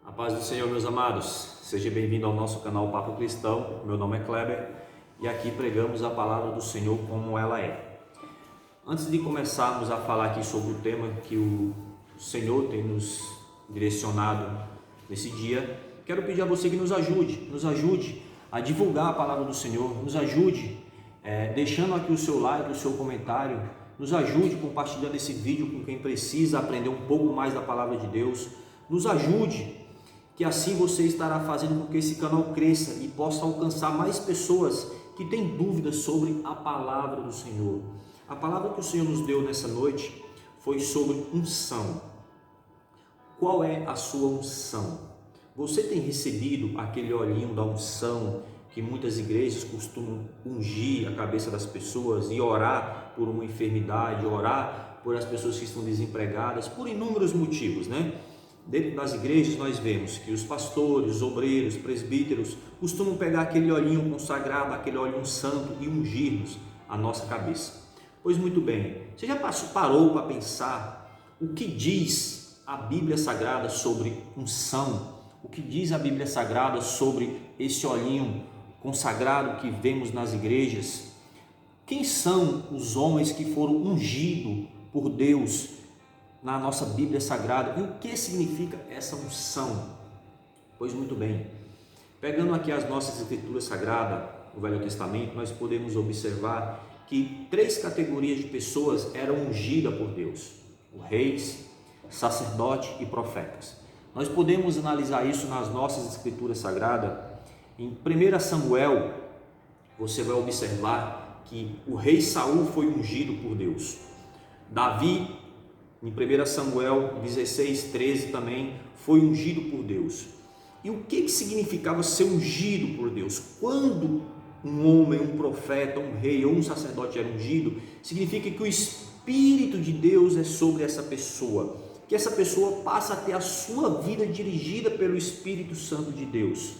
A paz do Senhor, meus amados. Seja bem-vindo ao nosso canal Papo Cristão. Meu nome é Kleber e aqui pregamos a palavra do Senhor como ela é. Antes de começarmos a falar aqui sobre o tema que o Senhor tem nos direcionado nesse dia, quero pedir a você que nos ajude a divulgar a palavra do Senhor, nos ajude deixando aqui o seu like, o seu comentário, nos ajude compartilhando esse vídeo com quem precisa aprender um pouco mais da palavra de Deus, nos ajude, que assim você estará fazendo com que esse canal cresça e possa alcançar mais pessoas que têm dúvidas sobre a palavra do Senhor. A palavra que o Senhor nos deu nessa noite foi sobre unção. Qual é a sua unção? Você tem recebido aquele olhinho da unção que muitas igrejas costumam ungir a cabeça das pessoas e orar por uma enfermidade, orar por as pessoas que estão desempregadas, por inúmeros motivos, né? Dentro das igrejas nós vemos que os pastores, obreiros, presbíteros costumam pegar aquele olhinho consagrado, aquele olhinho santo e ungir-nos a nossa cabeça. Pois muito bem, você já parou para pensar o que diz a Bíblia Sagrada sobre unção? O que diz a Bíblia Sagrada sobre esse olhinho consagrado que vemos nas igrejas? Quem são os homens que foram ungidos por Deus na nossa Bíblia Sagrada? E o que significa essa unção? Pois muito bem, pegando aqui as nossas escrituras sagradas, o Velho Testamento, nós podemos observar que 3 categorias de pessoas eram ungidas por Deus: reis, sacerdotes e profetas. Nós podemos analisar isso nas nossas escrituras sagradas. Em 1 Samuel, você vai observar que o rei Saul foi ungido por Deus. Davi, em 1 Samuel 16:13 também, foi ungido por Deus. E o que significava ser ungido por Deus? Quando um homem, um profeta, um rei ou um sacerdote era ungido, significa que o Espírito de Deus é sobre essa pessoa, que essa pessoa passa a ter a sua vida dirigida pelo Espírito Santo de Deus.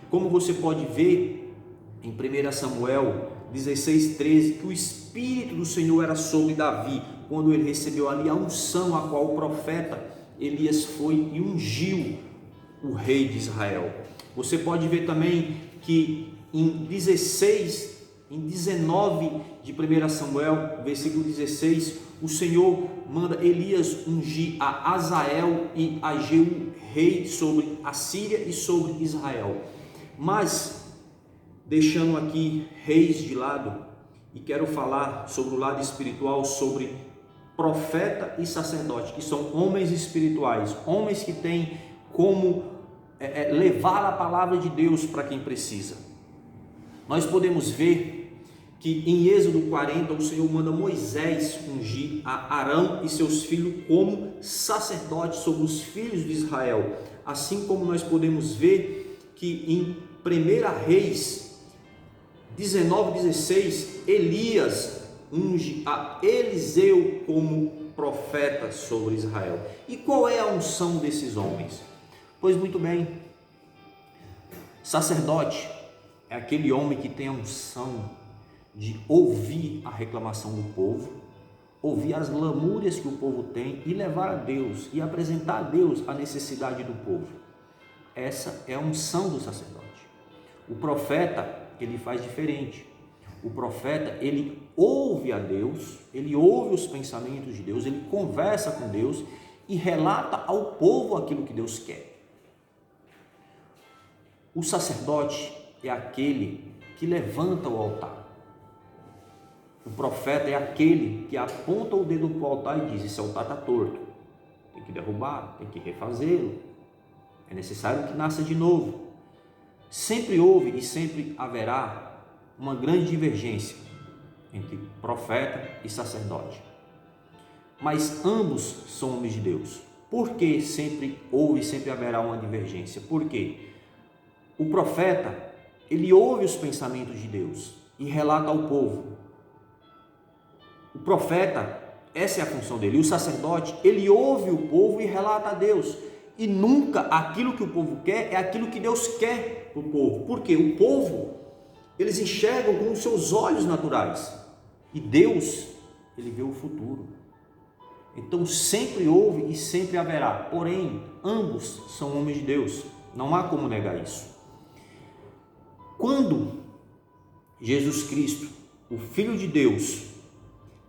Como você pode ver em 1 Samuel 16:13, que o Espírito do Senhor era sobre Davi, quando ele recebeu ali a unção a qual o profeta Elias foi e ungiu o rei de Israel. Você pode ver também que em 19 de 1 Samuel, versículo 16, o Senhor manda Elias ungir a Azael e a Jeú, rei sobre a Síria e sobre Israel. Mas, deixando aqui reis de lado, e quero falar sobre o lado espiritual, sobre profeta e sacerdote, que são homens espirituais, homens que têm como levar a palavra de Deus para quem precisa. Nós podemos ver que em Êxodo 40 o Senhor manda Moisés ungir a Arão e seus filhos como sacerdotes sobre os filhos de Israel, assim como nós podemos ver que em 1 Reis 19:16 Elias unge a Eliseu como profeta sobre Israel. E qual é a unção desses homens? Pois muito bem, sacerdote é aquele homem que tem a unção de ouvir a reclamação do povo, ouvir as lamúrias que o povo tem e levar a Deus e apresentar a Deus a necessidade do povo. Essa é a unção do sacerdote. O profeta, ele faz diferente. O profeta, ele ouve a Deus, ele ouve os pensamentos de Deus, ele conversa com Deus e relata ao povo aquilo que Deus quer. O sacerdote é aquele que levanta o altar. O profeta é aquele que aponta o dedo para o altar e diz: esse altar está torto, tem que derrubar, tem que refazê-lo, é necessário que nasça de novo. Sempre houve e sempre haverá uma grande divergência entre profeta e sacerdote, mas ambos são homens de Deus. Por que sempre houve e sempre haverá uma divergência? Porque o profeta, ele ouve os pensamentos de Deus e relata ao povo. O profeta, essa é a função dele. E o sacerdote, ele ouve o povo e relata a Deus. E nunca aquilo que o povo quer é aquilo que Deus quer para o povo. Porque o povo, eles enxergam com os seus olhos naturais. E Deus, ele vê o futuro. Então sempre houve e sempre haverá. Porém, ambos são homens de Deus. Não há como negar isso. Quando Jesus Cristo, o Filho de Deus,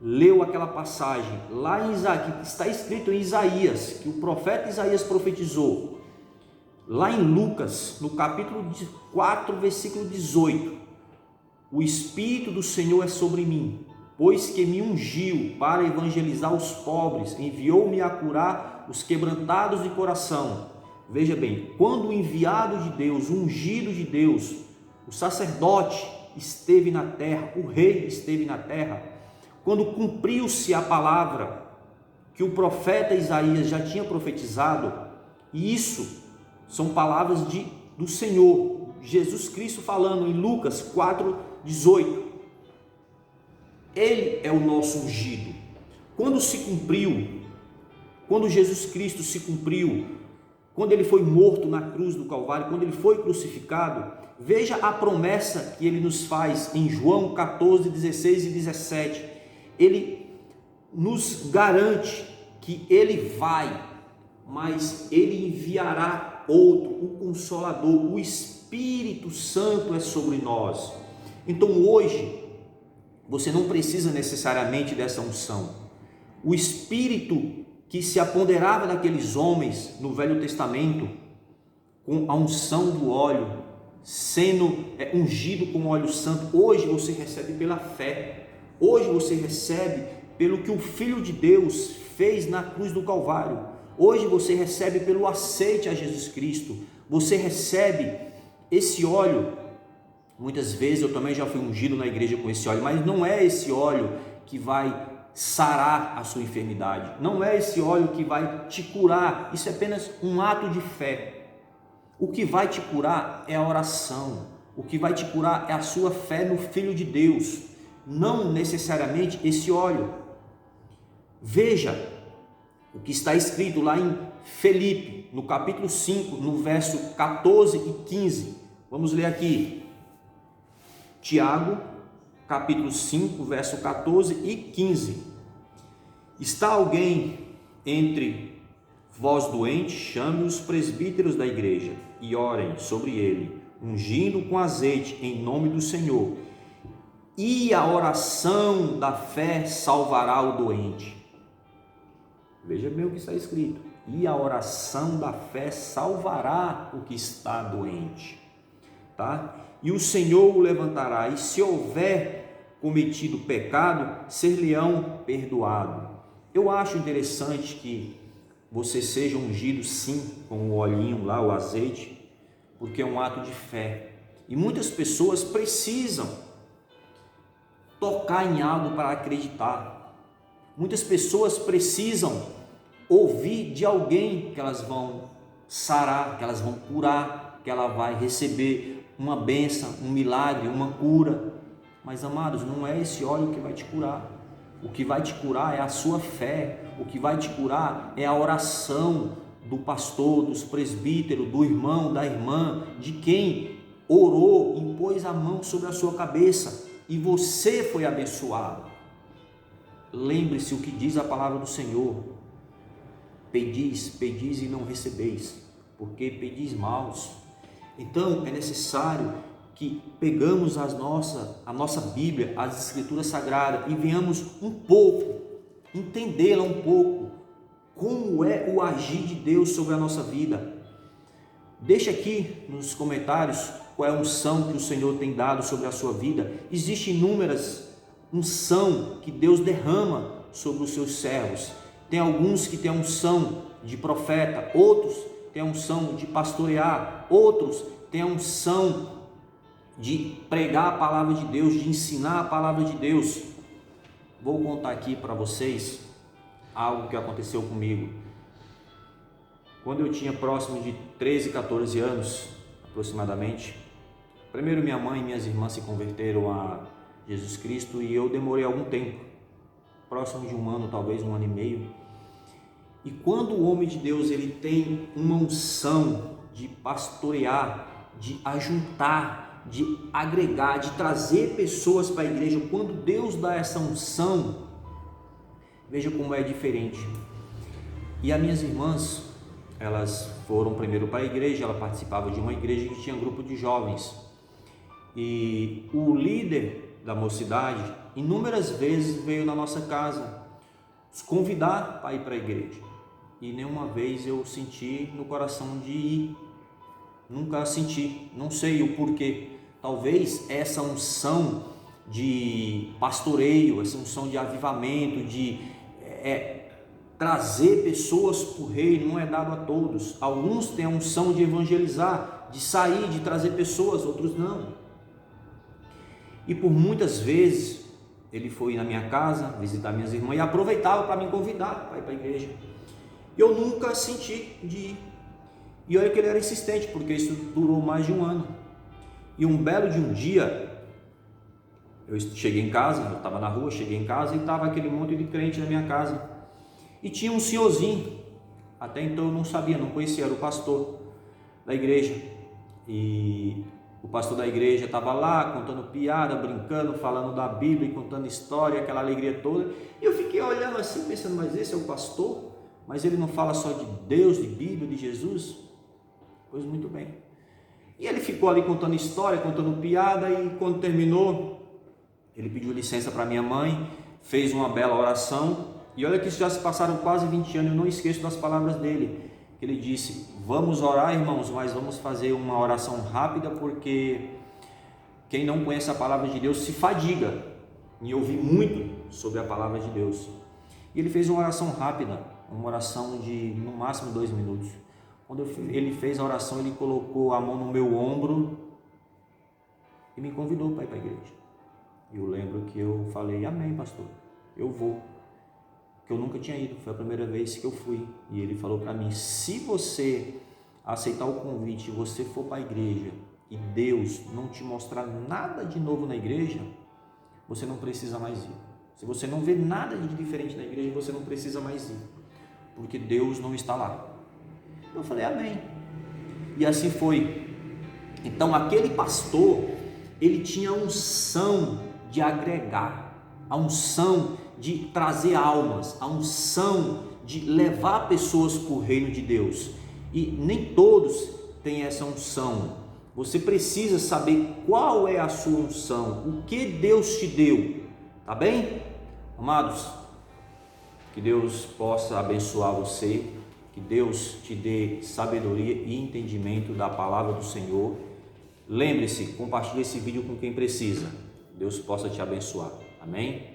leu aquela passagem lá em Isaías, que está escrito em Isaías, que o profeta Isaías profetizou, lá em Lucas, no capítulo 4, versículo 18, o Espírito do Senhor é sobre mim, pois que me ungiu para evangelizar os pobres, enviou-me a curar os quebrantados de coração. Veja bem, quando o enviado de Deus, o ungido de Deus, o sacerdote esteve na terra, o rei esteve na terra, quando cumpriu-se a palavra que o profeta Isaías já tinha profetizado, e isso são palavras do Senhor, Jesus Cristo falando em Lucas 4,18. Ele é o nosso ungido. Quando se cumpriu, quando Jesus Cristo se cumpriu, quando ele foi morto na cruz do Calvário, quando ele foi crucificado, veja a promessa que ele nos faz em João 14, 16 e 17. Ele nos garante que ele vai, mas ele enviará outro, o Consolador, o Espírito Santo é sobre nós. Então hoje, você não precisa necessariamente dessa unção. O Espírito que se apoderava daqueles homens no Velho Testamento, com a unção do óleo, sendo ungido com óleo santo, hoje você recebe pela fé. Hoje você recebe pelo que o Filho de Deus fez na cruz do Calvário. Hoje você recebe pelo aceite a Jesus Cristo. Você recebe esse óleo. Muitas vezes eu também já fui ungido na igreja com esse óleo, mas não é esse óleo que vai sarar a sua enfermidade. Não é esse óleo que vai te curar. Isso é apenas um ato de fé. O que vai te curar é a oração. O que vai te curar é a sua fé no Filho de Deus. Não necessariamente esse óleo. Veja o que está escrito lá em Filipe, no capítulo 5, no verso 14 e 15. Vamos ler aqui. Tiago, capítulo 5, verso 14 e 15. Está alguém entre vós doente? Chame os presbíteros da igreja e orem sobre ele, ungindo com azeite em nome do Senhor. E a oração da fé salvará o doente. Veja bem o que está escrito. E a oração da fé salvará o que está doente. Tá? E o Senhor o levantará, e se houver cometido pecado, ser-lhe-ão perdoado. Eu acho interessante que você seja ungido sim com o olhinho lá, o azeite, porque é um ato de fé. E muitas pessoas precisam tocar em algo para acreditar. Muitas pessoas precisam ouvir de alguém que elas vão sarar, que elas vão curar, que ela vai receber uma bênção, um milagre, uma cura. Mas amados, não é esse óleo que vai te curar. O que vai te curar é a sua fé. O que vai te curar é a oração do pastor, dos presbíteros, do irmão, da irmã, de quem orou, impôs a mão sobre a sua cabeça e você foi abençoado. Lembre-se o que diz a palavra do Senhor: pedis, pedis e não recebeis, porque pedis maus. Então é necessário que pegamos a nossa Bíblia, as Escrituras Sagradas, e venhamos um pouco, entendê-la um pouco, como é o agir de Deus sobre a nossa vida. Deixa aqui nos comentários qual é a unção que o Senhor tem dado sobre a sua vida. Existem inúmeras unção que Deus derrama sobre os seus servos. Tem alguns que têm a unção de profeta, outros têm a unção de pastorear, outros têm a unção de pregar a palavra de Deus, de ensinar a palavra de Deus. Vou contar aqui para vocês algo que aconteceu comigo. Quando eu tinha próximo de 13, 14 anos, aproximadamente, primeiro minha mãe e minhas irmãs se converteram a Jesus Cristo e eu demorei algum tempo, próximo de um ano, talvez um ano e meio. E quando o homem de Deus ele tem uma unção de pastorear, de ajuntar, de agregar, de trazer pessoas para a igreja, quando Deus dá essa unção, Veja como é diferente. E as minhas irmãs, elas foram primeiro para a igreja, ela participava de uma igreja que tinha um grupo de jovens. E o líder da mocidade, inúmeras vezes veio na nossa casa nos convidar para ir para a igreja. E nenhuma vez eu senti no coração de ir. Nunca senti, não sei o porquê. Talvez essa unção de pastoreio, essa unção de avivamento, de trazer pessoas para o reino, não é dado a todos. Alguns têm a unção de evangelizar, de sair, de trazer pessoas, outros não. E por muitas vezes ele foi na minha casa visitar minhas irmãs e aproveitava para me convidar para ir para a igreja. Eu nunca senti de ir. E olha que ele era insistente, porque isso durou mais de um ano. E um belo de um dia, eu cheguei em casa, eu estava na rua, cheguei em casa e estava aquele monte de crente na minha casa. E tinha um senhorzinho, até então eu não sabia, não conhecia, era o pastor da igreja. E o pastor da igreja estava lá contando piada, brincando, falando da Bíblia, contando história, aquela alegria toda. E eu fiquei olhando assim, pensando, mas esse é o pastor? Mas ele não fala só de Deus, de Bíblia, de Jesus? Pois muito bem. E ele ficou ali contando história, contando piada, e quando terminou, ele pediu licença para minha mãe, fez uma bela oração. E olha que já se passaram quase 20 anos, eu não esqueço das palavras dele. Ele disse, vamos orar, irmãos, mas vamos fazer uma oração rápida, porque quem não conhece a palavra de Deus se fadiga em ouvir muito sobre a palavra de Deus. E ele fez uma oração rápida, uma oração de no máximo 2 minutos. Quando ele fez a oração, ele colocou a mão no meu ombro e me convidou para ir para a igreja. Eu lembro que eu falei, amém, pastor, eu vou. Que eu nunca tinha ido, foi a primeira vez que eu fui. E ele falou para mim, se você aceitar o convite e você for para a igreja e Deus não te mostrar nada de novo na igreja, você não precisa mais ir. Se você não vê nada de diferente na igreja, você não precisa mais ir, porque Deus não está lá. Eu falei, amém. E assim foi. Então aquele pastor, ele tinha a unção de agregar, a unção de trazer almas, a unção de levar pessoas para o reino de Deus. E nem todos têm essa unção. Você precisa saber qual é a sua unção, o que Deus te deu, tá bem? Amados, que Deus possa abençoar você, que Deus te dê sabedoria e entendimento da palavra do Senhor. Lembre-se, compartilhe esse vídeo com quem precisa. Deus possa te abençoar. Amém?